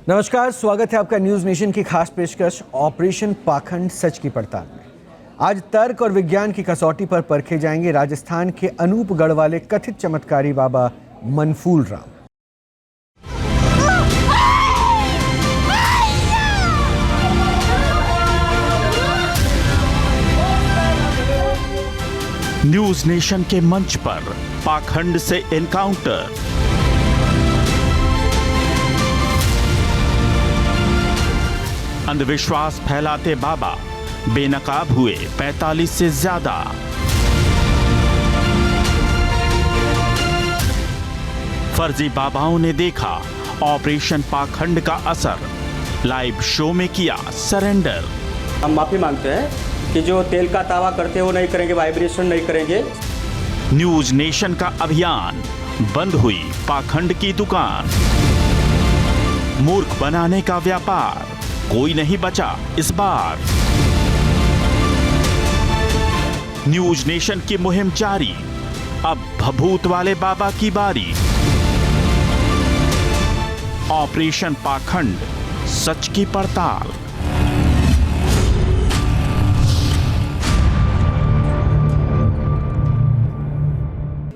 नमस्कार, स्वागत है आपका न्यूज नेशन की खास पेशकश ऑपरेशन पाखंड सच की पड़ताल में। आज तर्क और विज्ञान की कसौटी पर परखे जाएंगे राजस्थान के अनूपगढ़ वाले कथित चमत्कारी बाबा मनफूल राम। न्यूज नेशन के मंच पर पाखंड से एनकाउंटर। अंधविश्वास फैलाते बाबा बेनकाब हुए 45 से ज्यादा। फर्जी बाबाओं ने देखा ऑपरेशन पाखंड का असर, लाइव शो में किया सरेंडर। हम माफी मांगते हैं कि जो तेल का तावा करते हो नहीं करेंगे, वाइब्रेशन नहीं करेंगे। न्यूज नेशन का अभियान, बंद हुई पाखंड की दुकान। मूर्ख बनाने का व्यापार, कोई नहीं बचा इस बार। न्यूज नेशन की मुहिम जारी, अब भभूत वाले बाबा की बारी। ऑपरेशन पाखंड सच की पड़ताल।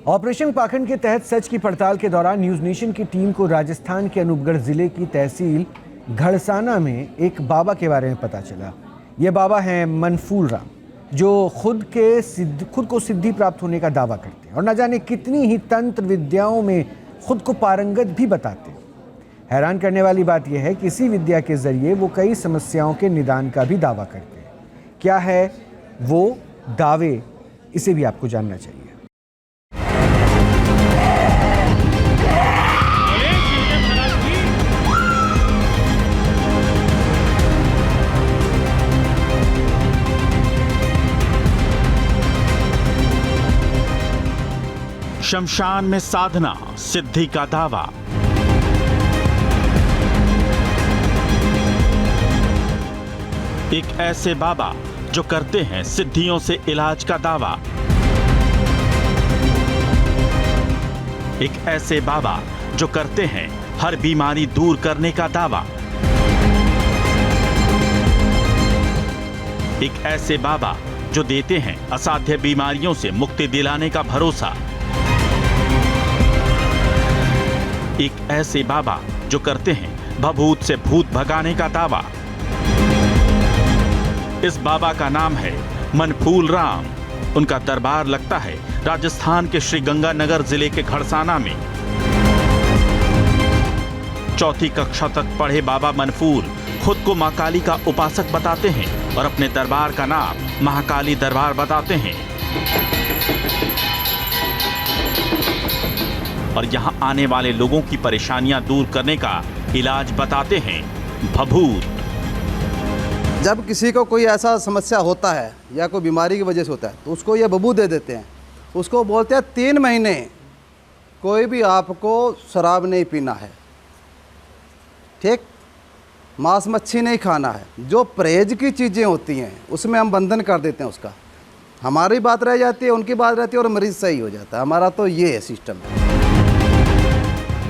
ऑपरेशन पाखंड के तहत सच की पड़ताल के दौरान न्यूज नेशन की टीम को राजस्थान के अनूपगढ़ जिले की तहसील घड़साना में एक बाबा के बारे में पता चला। ये बाबा हैं मनफूल राम, जो खुद को सिद्धि प्राप्त होने का दावा करते हैं और न जाने कितनी ही तंत्र विद्याओं में खुद को पारंगत भी बताते हैं। हैरान करने वाली बात यह है कि इसी विद्या के जरिए वो कई समस्याओं के निदान का भी दावा करते हैं। क्या है वो दावे, इसे भी आपको जानना चाहिए। शमशान में साधना, सिद्धि का दावा। एक ऐसे बाबा जो करते हैं सिद्धियों से इलाज का दावा। एक ऐसे बाबा जो करते हैं हर बीमारी दूर करने का दावा। एक ऐसे बाबा जो देते हैं असाध्य बीमारियों से मुक्ति दिलाने का भरोसा। एक ऐसे बाबा जो करते हैं भभूत से भूत भगाने का दावा। इस बाबा का नाम है मनफूल राम। उनका दरबार लगता है राजस्थान के श्रीगंगानगर जिले के घड़साना में। चौथी कक्षा तक पढ़े बाबा मनफूल खुद को मां काली का उपासक बताते हैं और अपने दरबार का नाम महाकाली दरबार बताते हैं। और यहां आने वाले लोगों की परेशानियां दूर करने का इलाज बताते हैं भभूत। जब किसी को कोई ऐसा समस्या होता है या कोई बीमारी की वजह से होता है तो उसको ये भभूत दे देते हैं। उसको बोलते हैं 3 महीने कोई भी आपको शराब नहीं पीना है, ठीक, मांस मच्छी नहीं खाना है। जो परहेज की चीज़ें होती हैं उसमें हम बंधन कर देते हैं उसका। हमारी बात रह जाती है, उनकी बात रहती है और मरीज सही हो जाता है। हमारा तो ये है सिस्टम है।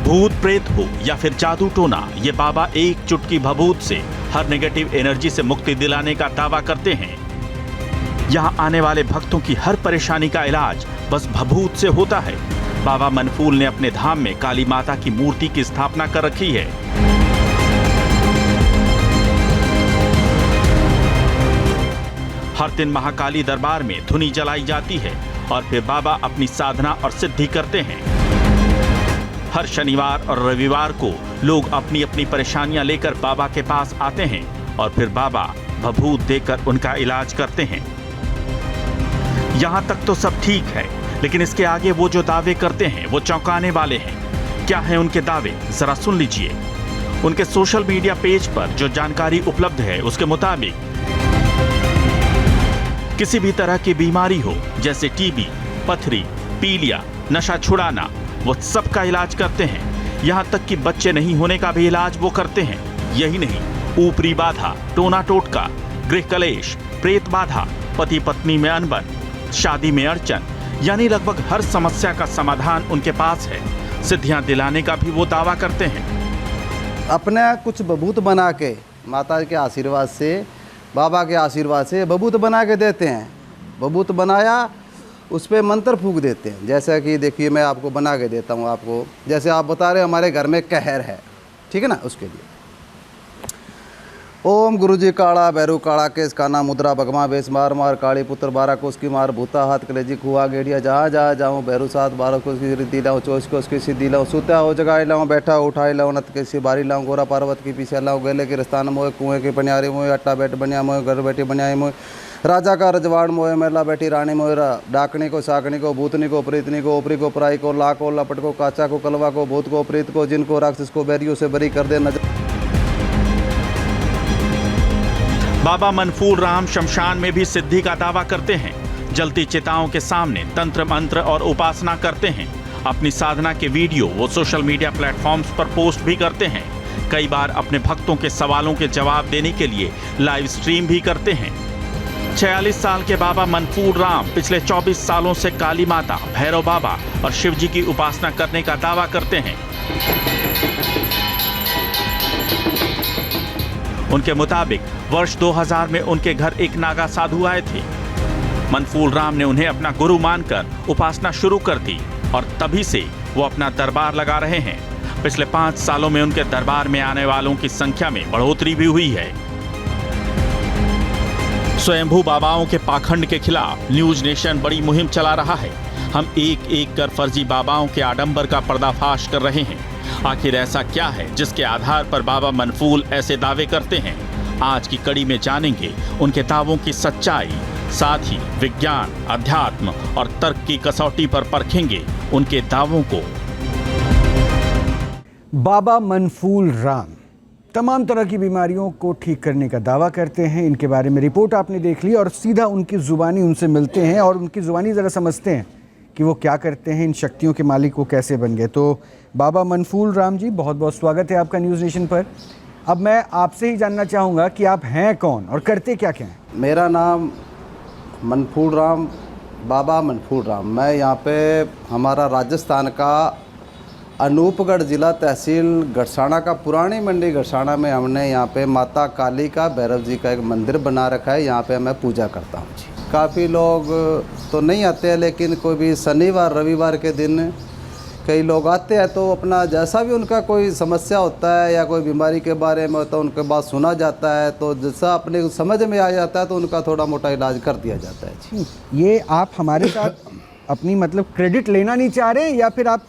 भूत प्रेत हो या फिर जादू टोना, ये बाबा एक चुटकी भभूत से हर नेगेटिव एनर्जी से मुक्ति दिलाने का दावा करते हैं। यहाँ आने वाले भक्तों की हर परेशानी का इलाज बस भभूत से होता है। बाबा मनफूल ने अपने धाम में काली माता की मूर्ति की स्थापना कर रखी है। हर दिन महाकाली दरबार में धुनी जलाई जाती है और फिर बाबा अपनी साधना और सिद्धि करते हैं। हर शनिवार और रविवार को लोग अपनी अपनी परेशानियां लेकर बाबा के पास आते हैं और फिर बाबा भभूत देकर उनका इलाज करते हैं। यहां तक तो सब ठीक है, लेकिन इसके आगे वो जो दावे करते हैं वो चौंकाने वाले हैं। क्या है उनके दावे, जरा सुन लीजिए। उनके सोशल मीडिया पेज पर जो जानकारी उपलब्ध है उसके मुताबिक किसी भी तरह की बीमारी हो, जैसे टीबी, पथरी, पीलिया, नशा छुड़ाना, वो सबका इलाज करते हैं। यहाँ तक कि बच्चे नहीं होने का भी इलाज वो करते हैं। यही नहीं, ऊपरी बाधा, टोना टोटका, गृह कलेश, प्रेत बाधा, पति पत्नी में अनबन, शादी में अड़चन, यानी लगभग हर समस्या का समाधान उनके पास है। सिद्धियां दिलाने का भी वो दावा करते हैं। अपने कुछ बबूत बना के माता के आशीर्वाद से, बाबा के आशीर्वाद से बबूत बना के देते हैं। बबूत बनाया, उस पर मंत्र फूंक देते हैं। जैसा कि देखिए मैं आपको बना के देता हूँ आपको, जैसे आप बता रहे हमारे घर में कहर है, ठीक है ना, उसके लिए ओम गुरुजी काड़ा भैरू काड़ा केस काना मुद्रा भगमा बेस मार मार काली पुत्र 12 कोस की मार भूता हाथ कलेजी खुआ गेड़िया जहाँ जहाँ जाऊँ भैरू साथ 12 कोस की रिद्धि लाऊँ 24 कोस की सिद्धि लाऊँ सुता हो जगाए लाऊँ बैठा उठाए लाऊँ नत के सिबारी लाऊँ गोरा पार्वत की पीछे लाऊँ गले के रस्तान मोए कुएँ की पनियारी मोए अट्टा बैठ बनिया मोए घर बैठी बनियाई मोए राजा का रजवाड़ मोए मेला बैठी रानी मोएरा डाकनी को साकनी को भूतनी को प्रीतनी को ऊपरी को पराई को ला को लपट को काचा को कलवा को भूत को प्रीत को जिनको राक्षस को बैरियों से बरी कर दे नजर। बाबा मनफूल राम शमशान में भी सिद्धि का दावा करते हैं। जलती चिताओं के सामने तंत्र मंत्र और उपासना करते हैं। अपनी साधना के वीडियो वो सोशल मीडिया प्लेटफॉर्म्स पर पोस्ट भी करते हैं। कई बार अपने भक्तों के सवालों के जवाब देने के लिए लाइव स्ट्रीम भी करते हैं। 46 साल के बाबा मनफूल राम पिछले 24 सालों से काली माता, भैरव बाबा और शिव जी की उपासना करने का दावा करते हैं। उनके मुताबिक वर्ष 2000 में उनके घर एक नागा साधु आए थे। मनफूल राम ने उन्हें अपना गुरु मानकर उपासना शुरू कर दी और तभी से वो अपना दरबार लगा रहे हैं। पिछले 5 सालों में उनके दरबार में आने वालों की संख्या में बढ़ोतरी भी हुई है। स्वयंभू बाबाओं के पाखंड के खिलाफ न्यूज नेशन बड़ी मुहिम चला रहा है। हम एक एक कर फर्जी बाबाओं के आडंबर का पर्दाफाश कर रहे हैं। आखिर ऐसा क्या है जिसके आधार पर बाबा मनफूल ऐसे दावे करते हैं? आज की कड़ी में जानेंगे उनके दावों की सच्चाई, साथ ही विज्ञान, अध्यात्म और तर्क की कसौटी पर परखेंगे उनके दावों को। बाबा मनफूल राम तमाम तरह की बीमारियों को ठीक करने का दावा करते हैं। इनके बारे में रिपोर्ट आपने देख ली और सीधा उनकी ज़ुबानी उनसे मिलते हैं और उनकी ज़ुबानी ज़रा समझते हैं कि वो क्या करते हैं, इन शक्तियों के मालिक वो कैसे बन गए। तो बाबा मनफूल राम जी, बहुत बहुत स्वागत है आपका न्यूज़ नेशन पर। अब मैं आपसे ही जानना चाहूँगा कि आप हैं कौन और करते क्या क्या हैं? मेरा नाम मनफूल राम, बाबा मनफूल राम। मैं यहाँ पे हमारा राजस्थान का अनूपगढ़ ज़िला तहसील गड़साना का पुरानी मंडी गड़साना में हमने यहाँ पे माता काली का, भैरव जी का एक मंदिर बना रखा है। यहाँ पे मैं पूजा करता हूँ जी। काफ़ी लोग तो नहीं आते हैं, लेकिन कोई भी शनिवार रविवार के दिन कई लोग आते हैं, तो अपना जैसा भी उनका कोई समस्या होता है या कोई बीमारी के बारे में होता है, उनके बात सुना जाता है, तो जैसा अपने समझ में आ जाता है तो उनका थोड़ा मोटा इलाज कर दिया जाता है जी। ये आप हमारे साथ अपनी मतलब क्रेडिट लेना नहीं चाह रहे या फिर आप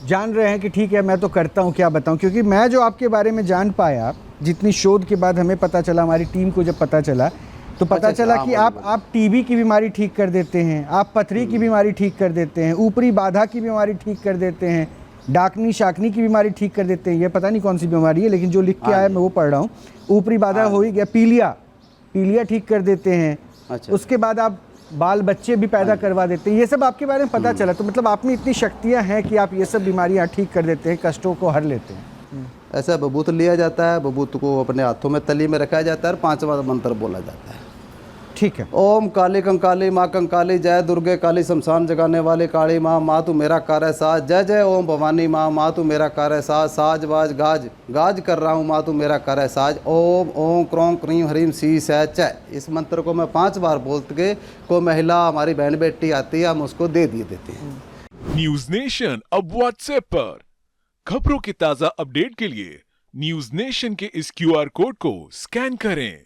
जान रहे हैं कि ठीक है मैं तो करता हूँ, क्या बताऊँ? क्योंकि मैं जो आपके बारे में जान पाया, जितनी शोध के बाद हमें पता चला, हमारी टीम को जब पता चला तो पता चला कि आप टीबी की बीमारी ठीक कर देते हैं, आप पथरी की बीमारी ठीक कर देते हैं, ऊपरी बाधा की बीमारी ठीक कर देते हैं, डाकनी शाकनी की बीमारी ठीक कर देते हैं। ये पता नहीं कौन सी बीमारी है, लेकिन जो लिख के आया मैं वो पढ़ रहा हूँ। ऊपरी बाधा हो ही गया, पीलिया ठीक कर देते हैं। अच्छा। उसके बाद आप बाल बच्चे भी पैदा करवा देते हैं। ये सब आपके बारे में पता चला। तो मतलब आप में इतनी शक्तियाँ हैं कि आप ये सब बीमारियाँ ठीक कर देते हैं, कष्टों को हर लेते हैं। ऐसा बबूत लिया जाता है, बबूत को अपने हाथों में तली में रखा जाता है और 5वां मंत्र बोला जाता है। ठीक है। ओम काली कंकाली माँ कंकाली, जय दुर्गे काली शमशान जगाने वाली काली माँ, माँ तू मेरा कार्य साज, जय जय ओम भवानी माँ, माँ तू मेरा कार्य साज, साज बाज गाज गाज कर रहा हूँ माँ तू मेरा कार्य साज। ओम ओम क्रों क्रीम हरीम सी सै चय। इस मंत्र को मैं 5 बार बोलते के कोई महिला हमारी बहन बेटी आती है, हम उसको दे देते हैं। न्यूज नेशन अब व्हाट्सएप पर खबरों की ताजा अपडेट के लिए न्यूज नेशन के इस QR कोड को स्कैन करें।